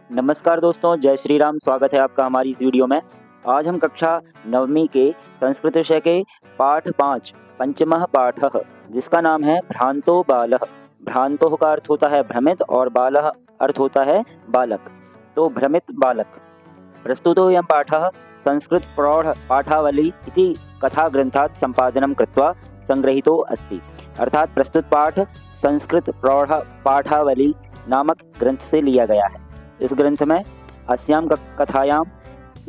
नमस्कार दोस्तों, जय श्री राम। स्वागत है आपका हमारी इस वीडियो में। आज हम कक्षा 9वीं के संस्कृत विषय के पाठ 5 पंचमः पाठः, जिसका नाम है भ्रांतो बालः। भ्रांतो का अर्थ होता है भ्रमित और बालः अर्थ होता है बालक। तो भ्रमित बालक। प्रस्तुतोऽयं पाठः संस्कृत प्रौढ़ पाठावली इति कथा ग्रंथात् संपादनं कृत्वा संग्रहितो अस्ति। अर्थात प्रस्तुत पाठ संस्कृत प्रौढ़ पाठावली नामक ग्रंथ से लिया गया है। इस ग्रंथ में अस्यां कथायां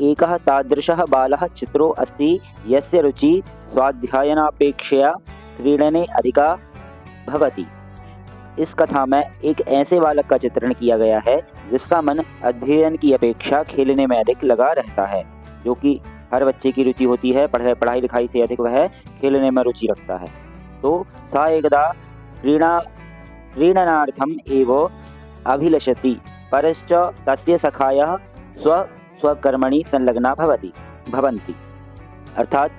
एकः तादृशः बालः चित्रो अस्ति यस्य रुचि स्वाध्यायनापेक्षया क्रीडने अधिका भवति। इस कथा में एक ऐसे बालक का चित्रण किया गया है जिसका मन अध्ययन की अपेक्षा खेलने में अधिक लगा रहता है। जो कि हर बच्चे की रुचि होती है, पढ़ाई लिखाई से अधिक वह खेलने में रुचि रखता है। तो सा एकदा क्रीडनार्थम एव अभिलषति, परश्च तस्य सखायः स्वकर्मणि संलग्ना भवन्ति। अर्थात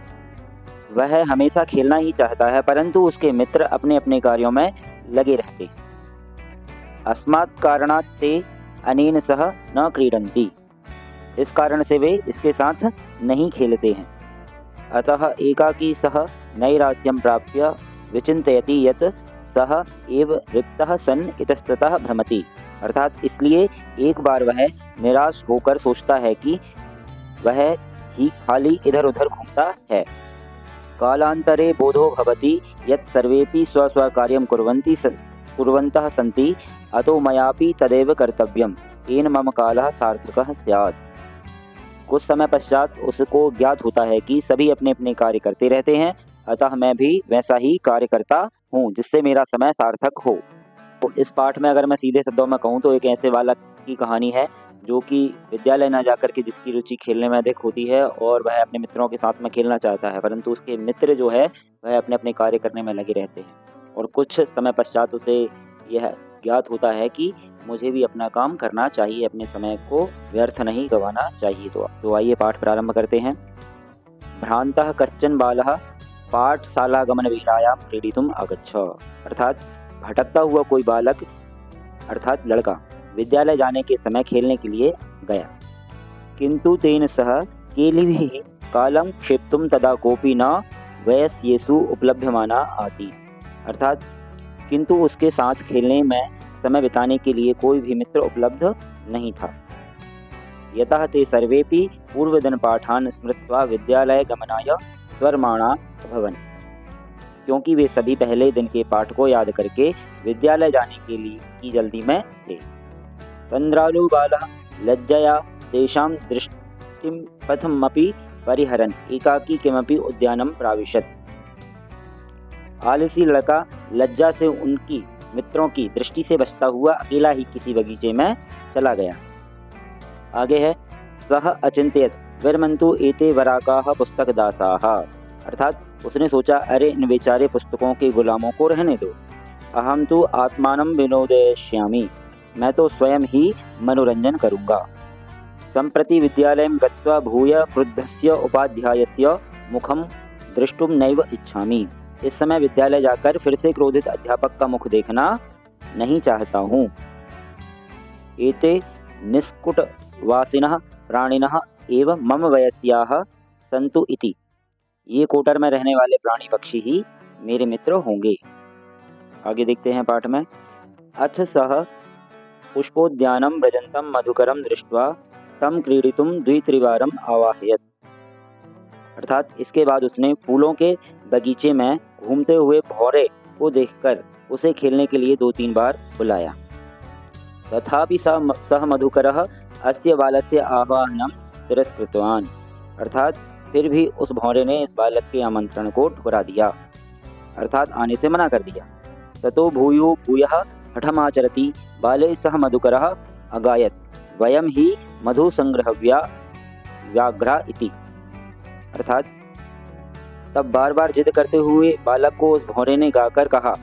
वह हमेशा खेलना ही चाहता है, परंतु उसके मित्र अपने अपने कार्यों में लगे रहते। अस्मात् कारणात् ते अनेन सह न क्रीडन्ति, इस कारण से वे इसके साथ नहीं खेलते हैं। अतः एकाकी सह नैराश्यं प्राप्य विचिन्तयति यत् सह एव रिक्तः सन् इतस्ततः भ्रमति। अर्थात इसलिए एक बार वह निराश होकर सोचता है कि वह ही खाली इधर उधर घूमता है। कालांतरे बोधो भवति यत् सर्वेपि स्वस्वकार्यं कुर्वन्तः सन्ति, अतो मयापि तदेव कर्तव्यम्, येन मम कालः सार्थकः स्यात्। कुछ समय पश्चात उसको ज्ञात होता है कि सभी अपने अपने कार्य करते रहते हैं, अतः मैं भी वैसा ही कार्य करता हूँ जिससे मेरा समय सार्थक हो। तो इस पाठ में अगर मैं सीधे शब्दों में कहूँ तो एक ऐसे बालक की कहानी है जो कि विद्यालय न जाकर के जिसकी रुचि खेलने में अधिक होती है और वह अपने मित्रों के साथ में खेलना चाहता है, परंतु उसके मित्र जो है वह अपने अपने कार्य करने में लगे रहते हैं। और कुछ समय पश्चात उसे यह ज्ञात होता है कि मुझे भी अपना काम करना चाहिए, अपने समय को व्यर्थ नहीं गंवाना चाहिए। तो आइए पाठ प्रारंभ करते हैं। भ्रांतः कश्चन बालः पाठशालागमनवेलायां क्रीडितुम् आगच्छ। अर्थात भटकता हुआ कोई बालक अर्थात लड़का विद्यालय जाने के समय खेलने के लिए गया। किंतु तेन सह केलिभिः कालं क्षेप्तुं तदा कोऽपि न वयस्येषु उपलभ्यमाना आसीत्। अर्थात किंतु उसके साथ खेलने में समय बिताने के लिए कोई भी मित्र उपलब्ध नहीं था। यतः ते सर्वेपि पूर्वदिनपाठान् स्मृत्वा विद्यालयगमनाय स्वर्माणा अभवन्। क्योंकि वे सभी पहले दिन के पाठ को याद करके विद्यालय जाने के लिए की जल्दी में थे। तंद्रालु बालः लज्जया तेषां दृष्टिं पथमपि परिहरन् एकाकी किमपि उद्यानं प्राविशत्। आलसी लड़का लज्जा से उनकी मित्रों की दृष्टि से बचता हुआ अकेला ही किसी बगीचे में चला गया। आगे है सह अचिंत्यत विरमन्तु एते वराकाः पुस्तकदासाः। अर्थात उसने सोचा, अरे इन बेचारे पुस्तकों के गुलामों को रहने दो। अहम तो आत्मानं विनोदयिष्यामि, मैं तो स्वयं ही मनोरंजन करूंगा। सम्प्रति विद्यालयं गत्वा भूय क्रुद्धस्य उपाध्यायस्य मुखं द्रष्टुं नैव इच्छामि। इस समय विद्यालय जाकर फिर से क्रोधित अध्यापक का मुख देखना नहीं चाहता हूँ। एते निष्कुटवासिनः प्राणिनः एव मम वयस्याः सन्तु इति। ये कोटर में रहने वाले प्राणी पक्षी ही मेरे मित्र होंगे। आगे देखते हैं पाठ में। अथ सह पुष्पोद्यानं व्रजन्तं मधुकरं दृष्ट्वा तं क्रीडितुं द्वित्रिवारम् आवाहयत्। अर्थात इसके बाद उसने फूलों के बगीचे में घूमते हुए भौरे को देखकर उसे खेलने के लिए 2-3 बार बुलाया। तथापि सह मधुकरः अस्य बालस्य आह्वानं तिरस्कृतवान्। अर्थात फिर भी उस भौरे ने इस बालक के आमंत्रण को ठुकरा दिया, अर्थात आने से मना कर दिया। ततो भूयः हठमाचरति बाले सह मधुकरः अगायत्, वयं ही मधु संग्रहव्या व्याघ्रा इति। अर्थात तब बार बार जिद करते हुए बालक को उस भौरे ने गाकर कहा,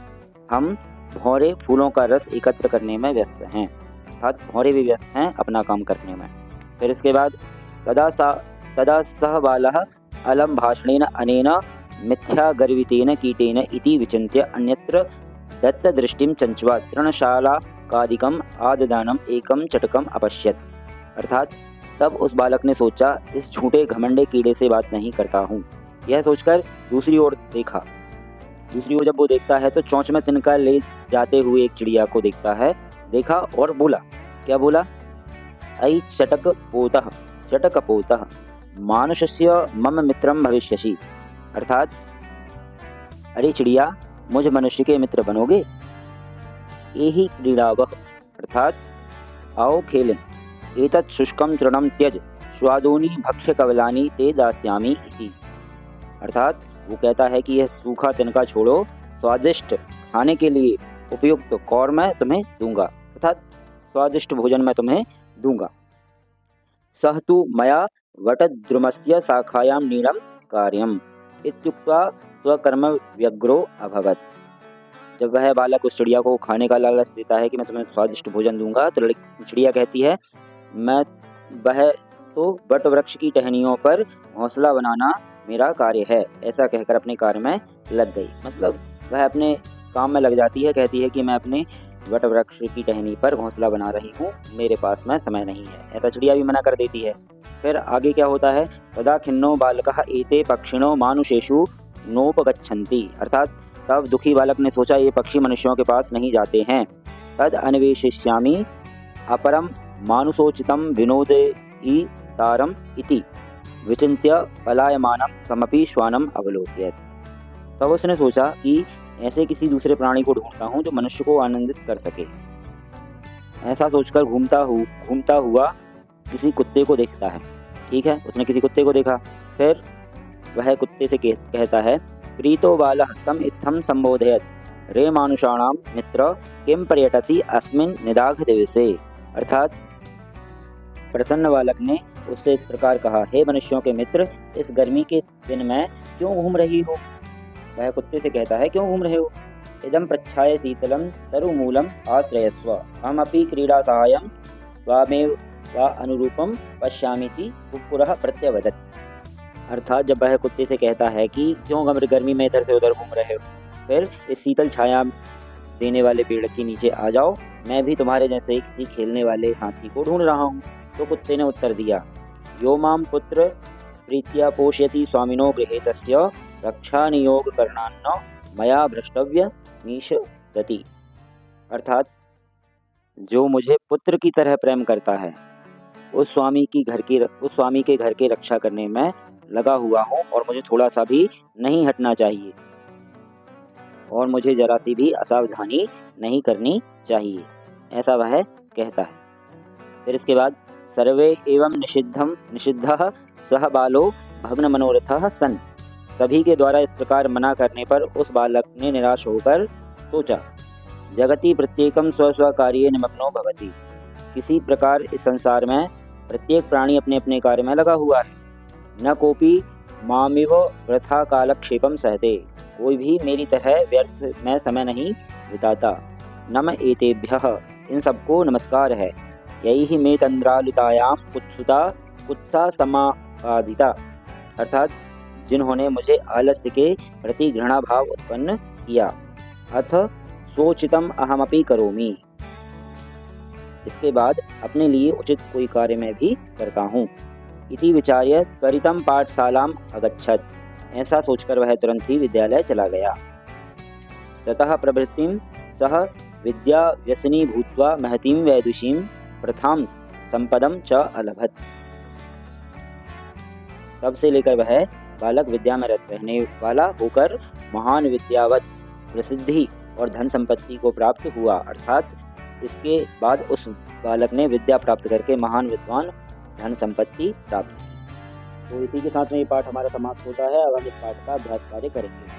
हम भौरे फूलों का रस एकत्र करने में व्यस्त हैं। अर्थात भौरे भी व्यस्त हैं अपना काम करने में। फिर इसके बाद तदा सह बालः अलं भाषणेन अनेन मिथ्यागर्वितेन कीटेन इति विचिन्त्य अन्यत्र दत्तदृष्टिं चञ्च्वा तृणशाला कादिकम आददानम एकम चटकम अपश्यत। अर्थात तब उस बालक ने सोचा, इस झूठे घमंडे कीड़े से बात नहीं करता हूँ। यह सोचकर दूसरी ओर देखा। दूसरी ओर जब वो देखता है तो चोंच में तिनका ले जाते हुए एक चिड़िया को देखा और बोला। क्या बोला? अयि चटक पोतः मानुषस्य मम मित्रम भविष्यसि। अर्थात अरे चिड़िया, मुझ मनुष्य के मित्र बनोगे। एहि क्रीडावः, अर्थात आओ खेलें। एतत् शुष्कं तृणं त्यज स्वादूनि भक्ष्य कवलानि ते दास्यामि इति। अर्थात वो कहता है कि यह सूखा तिनका छोड़ो, स्वादिष्ट खाने के लिए उपयुक्त कौर मैं तुम्हें दूंगा, अर्थात स्वादिष्ट भोजन मैं तुम्हें दूंगा। सह तु मया वटद्रुमस्य शाखायां नीडं कार्यम् इत्युक्त्वा स्वकर्म व्यग्रो अभवत्। जब वह बालक उस चिड़िया को खाने का लालच देता है कि मैं तुम्हें स्वादिष्ट भोजन दूंगा, तो चिड़िया कहती है, वह तो वट वृक्ष की टहनियों पर घोंसला बनाना मेरा कार्य है। ऐसा कहकर अपने कार्य में लग गई। मतलब वह अपने काम में लग जाती है, कहती है कि मैं अपने वट वृक्ष की टहनी पर घोंसला बना रही हूँ, मेरे पास में समय नहीं है। ऐसा चिड़िया भी मना कर देती है। फिर आगे क्या होता है? तदा खिन्नो बालकः एते पक्षिणो मानुषेषु नोपगच्छन्ति। अर्थात तब दुखी बालक ने सोचा, ये पक्षी मनुष्यों के पास नहीं जाते हैं। तद अन्वेषयिष्यामि अपरम मानुषोचितं विनोदयितारम् इति विचिन्त्य पलायमानं कमपि श्वानम अवलोकयत्। तब उसने सोचा कि ऐसे किसी दूसरे प्राणी को ढूंढता हूँ जो मनुष्य को आनंदित कर सके। ऐसा सोचकर घूमता हुआ किसी कुत्ते को देखता है। ठीक है, उसने किसी कुत्ते को देखा। फिर वह कुत्ते से कहता है, प्रीतो बालः तम इत्थं संबोधयत्, रे मानुषाणां मित्र किम पर्यटसि अस्मिन् निदाघ दिवसे। अर्थात प्रसन्न बालक ने उससे इस प्रकार कहा, हे मनुष्यों के मित्र, इस गर्मी के दिन में क्यों घूम रही हो? वह कुत्ते से कहता है, क्यों घूम रहे हो? इदं प्रच्छाय शीतलं तरुमूलम आश्रयस्व अहमपि क्रीडा सहायं स्वामेव वा अनुरूपम पश्यामीति कुक्कुरः प्रत्यवदत्। अर्थात जब वह कुत्ते से कहता है कि क्यों गर्मी में इधर से उधर घूम रहे हो, फिर इस शीतल छाया देने वाले पेड़ के नीचे आ जाओ, मैं भी तुम्हारे जैसे किसी खेलने वाले साथी को ढूंढ रहा हूँ। तो कुत्ते ने उत्तर दिया, यो माम पुत्र प्रीत्या पोषयति स्वामिनो गृहे तस्य रक्षा नियोग करणान्न मया भ्रष्टव्य मीश गति। अर्थात जो मुझे पुत्र की तरह प्रेम करता है, उस स्वामी के घर की रक्षा करने में लगा हुआ हूँ और मुझे थोड़ा सा भी नहीं हटना चाहिए और मुझे जरा सी भी असावधानी नहीं करनी चाहिए। ऐसा वह कहता है। फिर इसके बाद सर्वे एवं निषिद्धः सह बालो भग्न मनोरथः सन। सभी के द्वारा इस प्रकार मना करने पर उस बालक ने निराश होकर सोचा, जगति प्रत्येकम स्व स्व कार्ये निमग्नो भवति। किसी प्रकार इस संसार में प्रत्येक प्राणी अपने अपने कार्य में लगा हुआ है। न कोपी मामिव वृथा कालक्षेपम सहते। कोई भी मेरी तरह व्यर्थ में समय नहीं बिताता। नम एतेभ्यः, इन सबको नमस्कार है। यही ही मे तंद्रालुतायाम कुत्सा समापादिता। अर्थात जिन्होंने मुझे आलस्य के प्रति घृणा भाव उत्पन्न किया। अथ सोचितम अहमपि करोमि। इसके बाद अपने लिए उचित कोई कार्य मैं भी करता हूँ। इति विचार्य त्वरितं पाठशालाम अगच्छत्। ऐसा सोचकर वह तुरंत ही विद्यालय चला गया। ततः प्रवृत्तिं सह विद्या व्यसनी भूत्वा महतीं वैदुषीं प्रथां संपदम च अलभत। तब से लेकर वह बालक विद्या में रत रहने वाला होकर महान विद्यावत प्रसिद्धि और धन संपत्ति को प्राप्त हुआ। अर्थात इसके बाद उस बालक ने विद्या प्राप्त करके महान विद्वान धन संपत्ति प्राप्त की। तो इसी के साथ में ये पाठ हमारा समाप्त होता है। अब हम इस पाठ का अभ्यास कार्य करेंगे।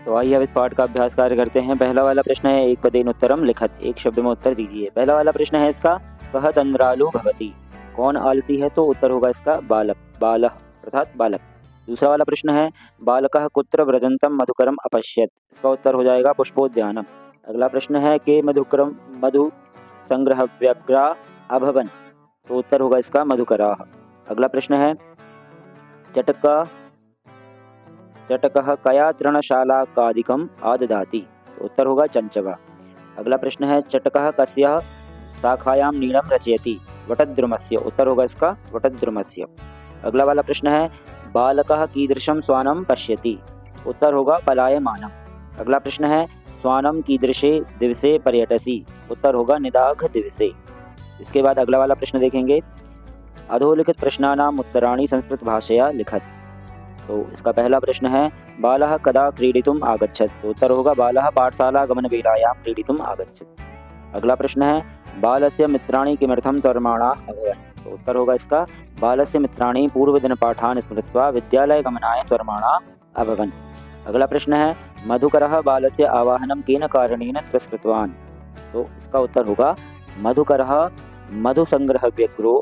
तो आइए अब इस पाठ का अभ्यास कार्य करते हैं। पहला वाला प्रश्न है, एक पदेन उत्तरम लिखत। एक शब्द में उत्तर दीजिए। पहला वाला प्रश्न है इसका, कह तंद्रालु भवति। कौन आलसी है? तो उत्तर होगा इसका बालक, बालः अर्थात बालक। दूसरा वाला प्रश्न है, बालकः कुत्र व्रजंतम मधुकरम अपश्यत। इसका उत्तर हो जाएगा पुष्पोद्यानम। अगला प्रश्न है, के मधु संग्रह व्यग्रा अभवन। तो उत्तर होगा इसका मधुकराः। अगला प्रश्न है, चटकः कया तृणशाला कादिकम आददाति। तो तो उत्तर होगा चंचवा। अगला प्रश्न है चटकः कस्य शाखायां नीडं रचयति वटद्रुमस्य, उत्तर होगा इसका वटद्रुमस्य। अगला वाला प्रश्न है बालकः कीदृशं श्वानं पश्यति, उत्तर होगा पलायमानम्। अगला प्रश्न है श्वानं कीदृशे दिवसे पर्यटसि, उत्तर होगा निदाघ दिवसे। इसके बाद अगला वाला प्रश्न देखेंगे अधोलिखित प्रश्नानाम् उत्तराणि संस्कृत भाषया लिखत। तो इसका पहला प्रश्न है बालः कदा क्रीडितुम् आगच्छत्, तो उत्तर होगा बालः पाठशाला गमनवेलायां क्रीडितुम् आगच्छत्। अगला प्रश्न है बालस्य मित्राणि किमर्थं त्वरमाणा अभवन्, तो उत्तर होगा इसका बालस्य मित्राणि पूर्वदिनपाठान् स्मृत्वा विद्यालयगमनाय त्वरमाणा अभवन्। अगला प्रश्न है मधुकरः बालस्य आवाहनं केन कारणेन तिरस्कृतवान्, तो इसका उत्तर होगा मधुकरः मधुसंग्रहव्यग्रो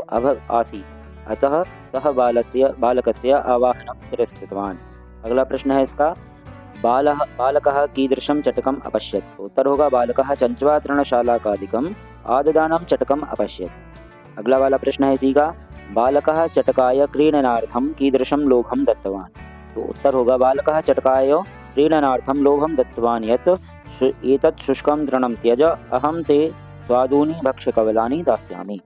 आसीत् अतः सः बालकस्य आवाहनं तिरस्कृतवान्। अगला प्रश्न है इसका बालकः कीदृशं चटकम् अपश्यत्, तो उत्तर होगा बालकः चञ्च्वा तृणशालाकादिकम् आददानं चटकम् अपश्यत्। अगला वाला प्रश्न है इसी का बालकः चटकाय क्रीडनार्थं कीदृशं लोभं दत्तवान्, तो उत्तर होगा बालकः चटकाय क्रीडनार्थं लोभं दत्तवान् यत् एतत् शुष्कं तृणं त्यज अहं ते स्वादूनि भक्ष्यकवलानि दास्यामि।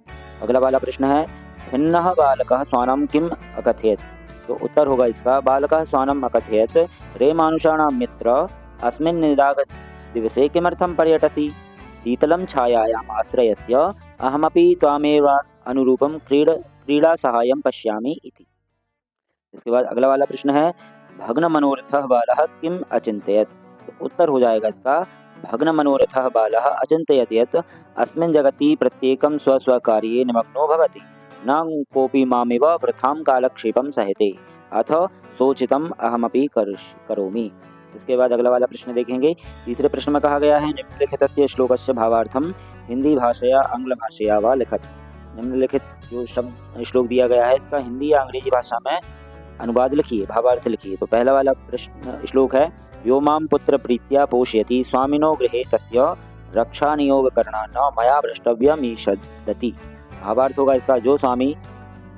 अगला वाला प्रश्न है भिन्नः बालकः श्वानं किम् अकथयत्, तो उत्तर होगा इसका बालकः श्वानम् अकथयत् रे मानुषाणां मित्र अस्मिन् निदाघ दिवसे किमर्थं पर्यटसि शीतलं छायायाम् आश्रयस्य अहमपि त्वामेव अनुरूपं क्रीडासहायं पश्यामि इति। इसके बाद अगला वाला प्रश्न है भग्नमनोरथः बालः किम् अचिन्तयत्, तो उत्तर हो जाएगा इसका भग्नमनोरथः बालः अचिन्तयत् यत् अस्मिन् जगति प्रत्येकं स्वस्वकार्ये निमग्नो भवति न कोऽपि मामेव वृथां कालक्षेपं सहते अथ सोचितम् अहमपि करोमि। इसके बाद अगला वाला प्रश्न देखेंगे। तीसरे प्रश्न में कहा गया है निम्नलिखितस्य श्लोकस्य भावार्थं हिंदी भाषया आंग्ल भाषया वा लिखत। निम्नलिखित जो शब्द श्लोक दिया गया है इसका हिंदी या अंग्रेजी भाषा में अनुवाद लिखिए, भावार्थ लिखिए। तो पहला वाला प्रश्न श्लोक है यो मां पुत्र प्रीत्या पोषयति स्वामिनो गृहे तस्य रक्षा नियोग करना न मया भ्रष्टव्यमीषदति। भावार्थ होगा इसका जो स्वामी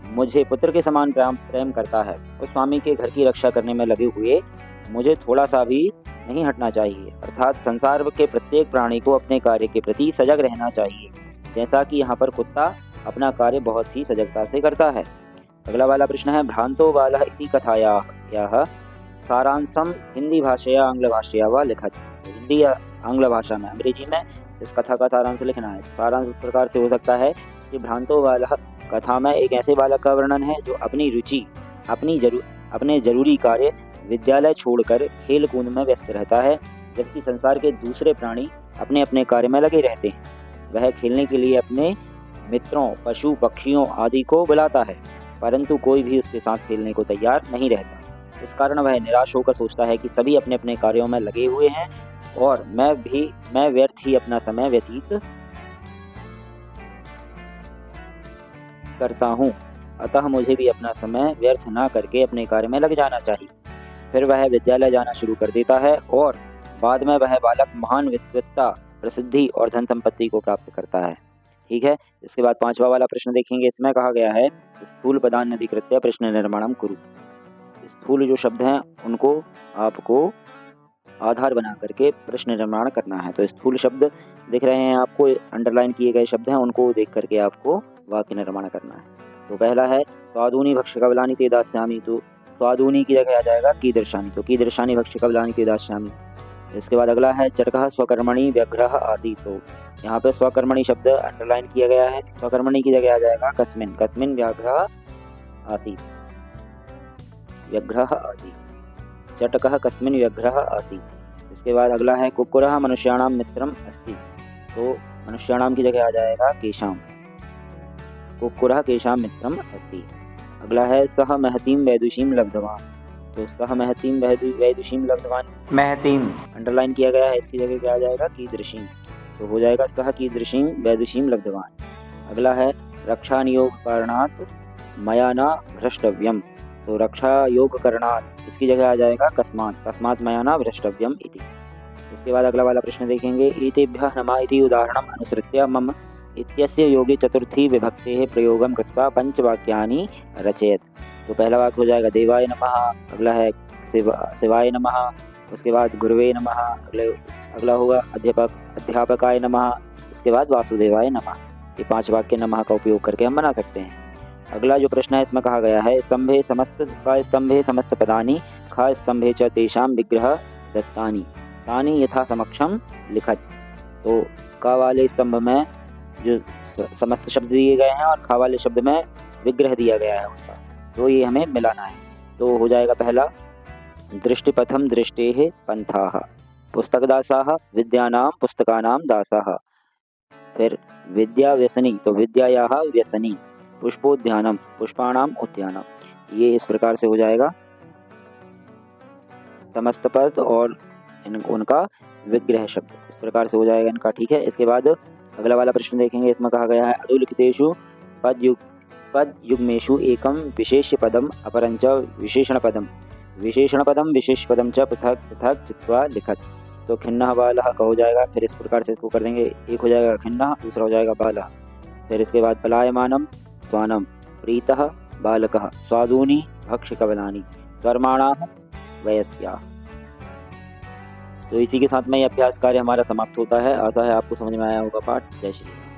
मुझे पुत्र के समान प्रेम करता है उस स्वामी के घर की रक्षा करने में लगे हुए मुझे थोड़ा सा भी नहीं हटना चाहिए। अर्थात संसार के प्रत्येक प्राणी को अपने कार्य के प्रति सजग रहना चाहिए, जैसा कि यहाँ पर कुत्ता अपना कार्य बहुत ही सजगता से करता है। अगला वाला प्रश्न है भ्रांतो बालः इति कथायाः सारांशम हिंदी भाषया आंग्ल भाषया वा लिखत। हिंदी या आंग्ल भाषा में अंग्रेजी में इस कथा का सारांश लिखना है। सारांश इस प्रकार से हो सकता है कि भ्रांतो बालः कथा में एक ऐसे बालक का वर्णन है जो अपनी रुचि अपने जरूरी कार्य विद्यालय छोड़कर खेल कूद में व्यस्त रहता है, जबकि संसार के दूसरे प्राणी अपने अपने कार्य में लगे रहते हैं। वह खेलने के लिए अपने मित्रों पशु पक्षियों आदि को बुलाता है, परंतु कोई भी उसके साथ खेलने को तैयार नहीं रहता। इस कारण वह निराश होकर सोचता है कि सभी अपने अपने कार्यों में लगे हुए हैं और मैं व्यर्थ ही अपना समय व्यतीत करता हूँ, अतः मुझे भी अपना समय व्यर्थ ना करके अपने कार्य में लग जाना चाहिए। फिर वह विद्यालय जाना शुरू कर देता है और बाद में वह बालक महान विद्वत्ता प्रसिद्धि और धन संपत्ति को प्राप्त करता है। ठीक है। इसके बाद पांचवा वाला प्रश्न देखेंगे। इसमें कहा गया है स्थूल पदान अधिकृत्य प्रश्न निर्माणम कुरु। स्थूल जो शब्द हैं उनको आपको आधार बना करके प्रश्न निर्माण करना है। तो स्थूल शब्द दिख रहे हैं आपको, अंडरलाइन किए गए शब्द हैं, उनको देख करके आपको वाक्य निर्माण करना है। तो पहला है स्वादूनि भक्ष्यकवलानि ते दास्यामि, तो स्वादूनि की जगह आ जाएगा कीदृशानि, तो कीदृशानि भक्ष्यकवलानि ते दास्यामि। इसके बाद अगला है चटकः स्वकर्मणि व्यग्रः आसीत्, तो यहाँ पे स्वकर्मणि शब्द अंडरलाइन किया गया है। स्वकर्मणि की जगह आ जाएगा कस्मिन्, कस्मिन् व्याघ्रः आसीत्, व्यग्रः आसीत्। चटकः कस्मिन् व्यग्रः आसीत्। इसके बाद अगला है कुक्कुरः मनुष्याणां मित्रम् अस्ति, तो मनुष्याणां की जगह आ जाएगा केशां, कुक्कुरः केशां मित्रम् अस्ति। अगला है सः महतीं वैदुषीं लब्धवान्, तो सः महतीं वैदुषीं लब्धवान्, महतीं अंडरलाइन किया गया है, इसकी जगह क्या आ जाएगा कीदृशीं, तो हो जाएगा सः कीदृशीं वैदुषीं लब्धवान्। अगला है रक्षा नियोग कारणात् मया न भ्रष्टव्यम, तो रक्षा योग करणात् इसकी जगह आ जाएगा कस्मात्, कस्मात् मया न भ्रष्टव्यम इति। इसके बाद अगला वाला प्रश्न देखेंगे। एतेभ्यः नमः इति उदाहरणम् अनुसृत्य मम इत्यस्य योगे चतुर्थी विभक्तेः प्रयोगं कृत्वा पंचवाक्यानि रचयत। तो पहला वाक्य हो जाएगा देवाय नमः, अगला है शिवाय नमः, उसके बाद गुरुवे नमः, अगला होगा अध्यापकाय नमः, इसके बाद वासुदेवाय नमः। ये 5 वाक्य नमः का उपयोग करके हम बना सकते हैं। अगला जो प्रश्न है इसमें कहा गया है स्तंभे समस्त पदानि ख स्तंभे च तेषां विग्रह दत्तानि तानि यथा समक्षम लिखत। तो क वाले स्तंभ में जो समस्त शब्द दिए गए हैं और ख वाले शब्द में विग्रह दिया गया है उसका, तो ये हमें मिलाना है। तो हो जाएगा पहला दृष्टिपथम दृष्टेः पंथाः, पुस्तकदासाः विद्यानां पुस्तकानां दासाः। फिर विद्या व्यसनी, तो विद्यायाः व्यसनी, पुष्पोद्यानम पुष्पाणाम उद्यानम। ये इस प्रकार से हो जाएगा समस्त पद और उनका विग्रह शब्द, इस प्रकार से हो जाएगा इनका। ठीक है, इसके बाद अगला वाला प्रश्न देखेंगे। इसमें कहा गया है अधोलिखितेषु पद युग्मेषु एकम विशेष्य पदम अपरंच विशेषण पदम विशेष पदम च पृथक पृथक चित्वा लिखत। तो खिन्नः बालः का हो जाएगा। फिर इस प्रकार से इसको कर देंगे, एक हो जाएगा खिन्नः, दूसरा हो जाएगा बालः। फिर इसके बाद पलायमानम स्वानम प्रीतः बालकः स्वादूनि भक्ष्यकबलानि कर्माणाः वयस्याः। तो इसी के साथ में ये अभ्यास कार्य हमारा समाप्त होता है। आशा है आपको समझ में आया होगा पाठ। जय श्री राम।